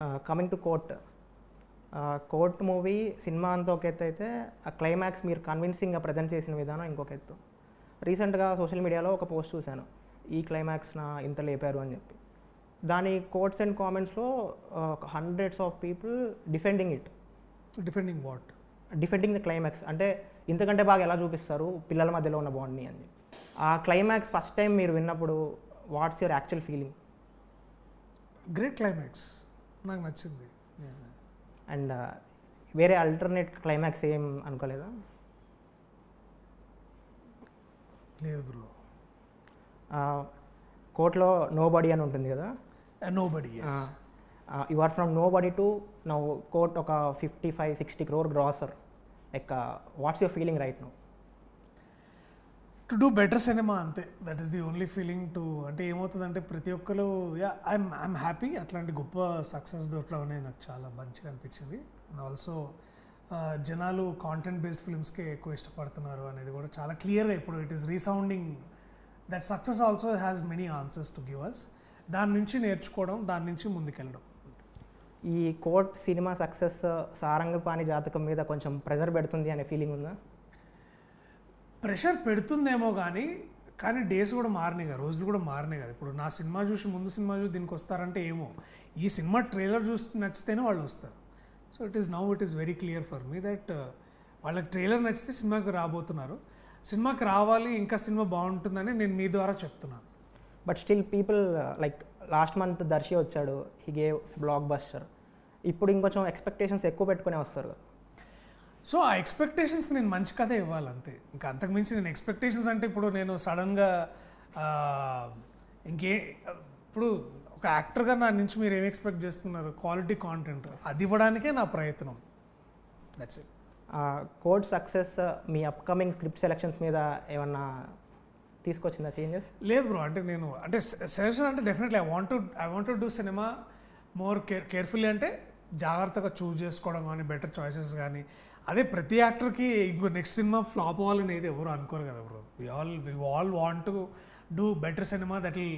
Coming to court. Court movie cinema అంతా ఒక ఎత్తు అయితే, ఆ క్లైమాక్స్ మీరు కన్విన్సింగ్గా ప్రజెంట్ చేసిన విధానం ఇంకొక ఎత్తు. రీసెంట్గా సోషల్ మీడియాలో ఒక పోస్ట్ చూశాను, ఈ క్లైమాక్స్న ఇంత లేపారు అని చెప్పి. దాని కోట్స్ అండ్ కామెంట్స్లో hundreds of people defending it. Defending what? Defending the climax. అంటే ఇంతకంటే బాగా ఎలా చూపిస్తారు పిల్లల మధ్యలో ఉన్న బాండ్ని అని చెప్పి. ఆ క్లైమాక్స్ ఫస్ట్ టైం మీరు విన్నప్పుడు what's your actual feeling? Great climax, నాకు నచ్చింది. అండ్ వేరే ఆల్టర్నేట్ క్లైమాక్స్ ఏం అనుకోలేదా? లేదు బ్రో. కోర్ట్లో నో బాడీ అని ఉంటుంది కదా, nobody. You are from nobody to now Court ఒక 55-60 crore grosser. Like what's your feeling right now? To do better cinema, అంతే. That is the only feeling. To అంటే ఏమవుతుందంటే ప్రతి ఒక్కరు I'm happy. అట్లాంటి గొప్ప సక్సెస్ దొరకడం నాకు చాలా మంచిగా అనిపించింది. అండ్ ఆల్సో జనాలు కాంటెంట్ బేస్డ్ ఫిల్మ్స్కే ఎక్కువ ఇష్టపడుతున్నారు అనేది కూడా చాలా క్లియర్గా ఇప్పుడు it is resounding that success also has many answers to give us. దాని నుంచి నేర్చుకోవడం, దాని నుంచి ముందుకెళ్ళడం. ఈ కోర్ట్ సినిమా సక్సెస్ సారంగపాణి జాతకం మీద కొంచెం ప్రెజర్ పెడుతుంది అనే ఫీలింగ్ ఉందా? ప్రెషర్ పెడుతుందేమో కానీ డేస్ కూడా మారినాయి కదా, రోజులు కూడా మారినాయి కదా. ఇప్పుడు నా సినిమా చూసి ముందు సినిమా చూసి దీనికి వస్తారంటే ఏమో, ఈ సినిమా ట్రైలర్ చూసి నచ్చితేనే వాళ్ళు వస్తారు. So it is very clear for me that వాళ్ళకి ట్రైలర్ నచ్చితే సినిమాకి రాబోతున్నారు. సినిమాకి రావాలి, ఇంకా సినిమా బాగుంటుందని నేను మీ ద్వారా చెప్తున్నాను. But still people like last month Darshi వచ్చాడు, హీ గేవ్ బ్లాక్ బస్టర్. ఇప్పుడు ఇంకొంచెం ఎక్స్పెక్టేషన్స్ ఎక్కువ పెట్టుకునే వస్తారు కదా. సో ఆ ఎక్స్పెక్టేషన్స్కి నేను మంచి కథ ఇవ్వాలి అంతే. ఇంకా అంతకుమించి నేను ఎక్స్పెక్టేషన్స్ అంటే ఇప్పుడు నేను సడన్గా ఇప్పుడు ఒక యాక్టర్గా నా నుంచి మీరు ఏం ఎక్స్పెక్ట్ చేస్తున్నారు? క్వాలిటీ కాంటెంట్, అది ఇవ్వడానికే నా ప్రయత్నం. That's it. Court success me upcoming script selections మీద ఏమన్నా తీసుకొచ్చిందా చేంజెస్? లేదు బ్రో. అంటే నేను అంటే సెలెక్షన్ అంటే definitely I want to do cinema more carefully. అంటే జాగ్రత్తగా చూస్ చేసుకోవడం కానీ, బెటర్ చాయిసెస్ కానీ. అదే ప్రతి యాక్టర్కి ఇంకో నెక్స్ట్ సినిమా ఫ్లాప్ అవ్వాలని అయితే ఎవరు అనుకోరు కదా bro. We all want to do better cinema that will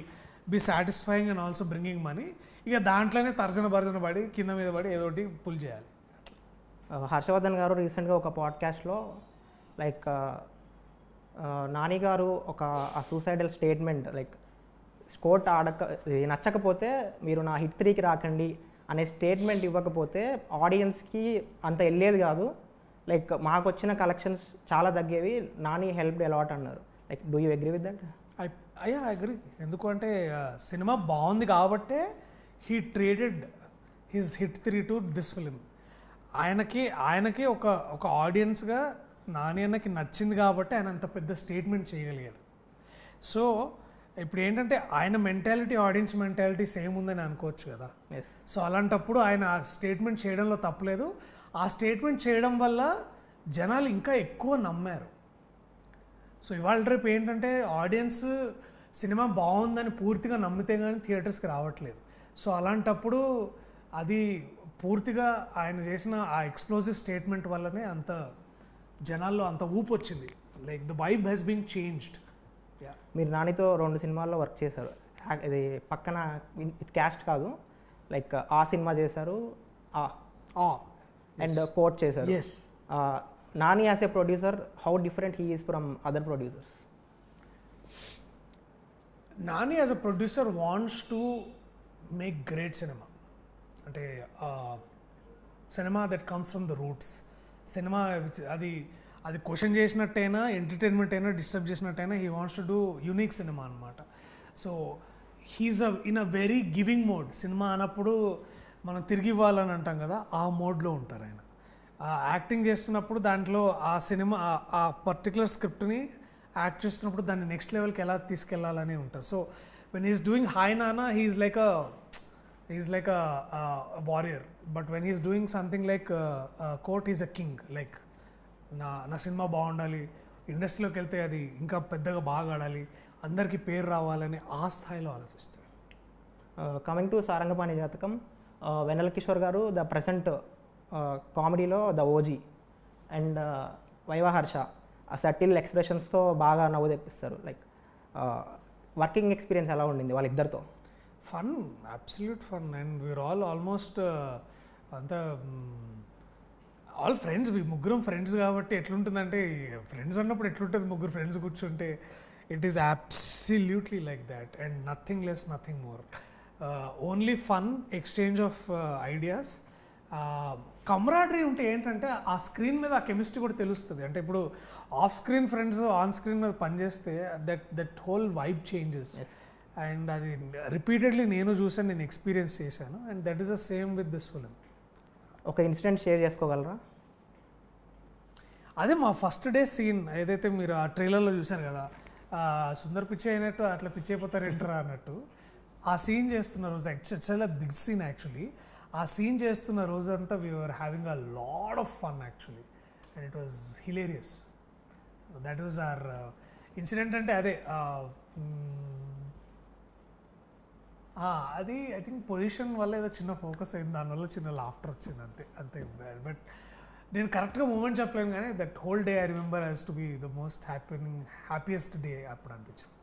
be satisfying and also bringing money. ఇక దాంట్లోనే భర్జన పడి కింద మీద పడి ఏదో ఒకటి పుల్ చేయాలి. హర్షవర్ధన్ గారు రీసెంట్గా ఒక పాడ్కాస్ట్లో లైక్ నాని గారు ఒక సూసైడల్ స్టేట్మెంట్, లైక్ కోర్ట్ నచ్చకపోతే మీరు నా హిట్ 3కి రాకండి అనే స్టేట్మెంట్ ఇవ్వకపోతే ఆడియన్స్కి అంత వెళ్ళేది కాదు, లైక్ మాకు వచ్చిన కలెక్షన్స్ చాలా తగ్గేవి, నాని హెల్ప్డ్ అలాట్ అన్నారు. Like do you agree with that? I agree. ఎందుకంటే సినిమా బాగుంది కాబట్టే he traded his hit 3 to this film. ఆయనకి ఒక ఆడియన్స్గా నాని అన్నకి నచ్చింది కాబట్టి ఆయన అంత పెద్ద స్టేట్మెంట్ చేయగలిగారు. సో ఇప్పుడు ఏంటంటే ఆయన మెంటాలిటీ, ఆడియన్స్ మెంటాలిటీ సేమ్ ఉందని అనుకోవచ్చు కదా. సో అలాంటప్పుడు ఆయన ఆ స్టేట్మెంట్ చేయడంలో తప్పలేదు. ఆ స్టేట్మెంట్ చేయడం వల్ల జనాలు ఇంకా ఎక్కువ నమ్మారు. సో ఇవాళ రేపు ఏంటంటే ఆడియన్స్ సినిమా బాగుందని పూర్తిగా నమ్మితే కానీ థియేటర్స్కి రావట్లేదు. సో అలాంటప్పుడు అది పూర్తిగా ఆయన చేసిన ఆ ఎక్స్ప్లోజివ్ స్టేట్మెంట్ వల్లనే అంత జనాల్లో అంత ఊపు వచ్చింది. Like the vibe has been changed. మీరు నానితో 2 సినిమాల్లో వర్క్ చేశారు. ఇది పక్కన ఇది క్యాస్ట్ కాదు, లైక్ ఆ సినిమా చేశారు అండ్ కోర్ట్ చేశారు. Nani as a producer, how different he is from other producers? Nani as a producer wants to make great cinema. అంటే cinema that comes from the roots. Cinema అది క్వశ్చన్ చేసినట్టయినా, entertainment అయినా, disturb చేసినట్టయినా he wants to do unique cinema అనమాట. So he's in a very giving mode. Cinema అన్నప్పుడు మనం తిరిగి ఇవ్వాలని అంటాం కదా, ఆ మోడ్లో ఉంటారు ఆయన. యాక్టింగ్ చేస్తున్నప్పుడు దాంట్లో ఆ సినిమా ఆ పర్టికులర్ స్క్రిప్ట్ని యాక్ట్ చేస్తున్నప్పుడు దాన్ని నెక్స్ట్ లెవెల్కి ఎలా తీసుకెళ్లాలని ఉంటారు. So when he's doing hi Nanna he's like a warrior. But when he's doing something like Court he's a king. Like నా సినిమా బాగుండాలి, ఇండస్ట్రీలోకి వెళ్తే అది ఇంకా పెద్దగా బాగా ఆడాలి, అందరికీ పేరు రావాలని ఆ స్థాయిలో ఆలోచిస్తాడు. కమింగ్ టు సారంగపాణి జాతకం, వెన్నెల కిషోర్ గారు ద ప్రజెంట్ కామెడీలో the OG and Viva Harsha ఆ సటిల్ ఎక్స్ప్రెషన్స్తో బాగా నవ్వు తెప్పిస్తారు. లైక్ వర్కింగ్ ఎక్స్పీరియన్స్ ఎలా ఉండింది వాళ్ళిద్దరితో? Fun, absolute fun. And we're all almost అంతా ఆల్ ఫ్రెండ్స్, ముగ్గురం ఫ్రెండ్స్ కాబట్టి ఎట్లుంటుందంటే, ఫ్రెండ్స్ అన్నప్పుడు ఎట్లుంటుంది ముగ్గురు ఫ్రెండ్స్ కూర్చుంటే, it is absolutely like that and nothing less, nothing more. Only fun, exchange of ideas, camaraderie ఉంటే ఏంటంటే ఆ స్క్రీన్ మీద ఆ కెమిస్ట్రీ కూడా తెలుస్తుంది. అంటే ఇప్పుడు off screen friends on screen మీద పనిచేస్తే that whole vibe changes. And అది రిపీటెడ్లీ నేను చూసాను, నేను ఎక్స్పీరియన్స్ చేశాను. And that is the same with this film. ఒక ఇన్సిడెంట్ షేర్ చేసుకోగలరా? అదే మా ఫస్ట్ డే సీన్ ఏదైతే మీరు ఆ ట్రైలర్లో చూశారు కదా, సుందర్ పిచ్చి అయినట్టు అట్లా పిచ్చి అయిపోతారేంటరా అన్నట్టు, ఆ సీన్ చేస్తున్న రోజు చాలా బిగ్ సీన్ యాక్చువల్లీ. ఆ సీన్ చేస్తున్న రోజంతా we're having a lot of fun actually, and it was hilarious. That was our incident. అంటే అదే అది ఐ థింక్ పొజిషన్ వల్ల ఏదో చిన్న ఫోకస్ అయింది, దానివల్ల చిన్న లాఫ్టర్ వచ్చింది, అంతే అంతే. బట్ నేను కరెక్ట్గా మూమెంట్ చెప్పలేను, కానీ that whole day I remember as to be the most happiest day అప్పుడు అనిపించింది.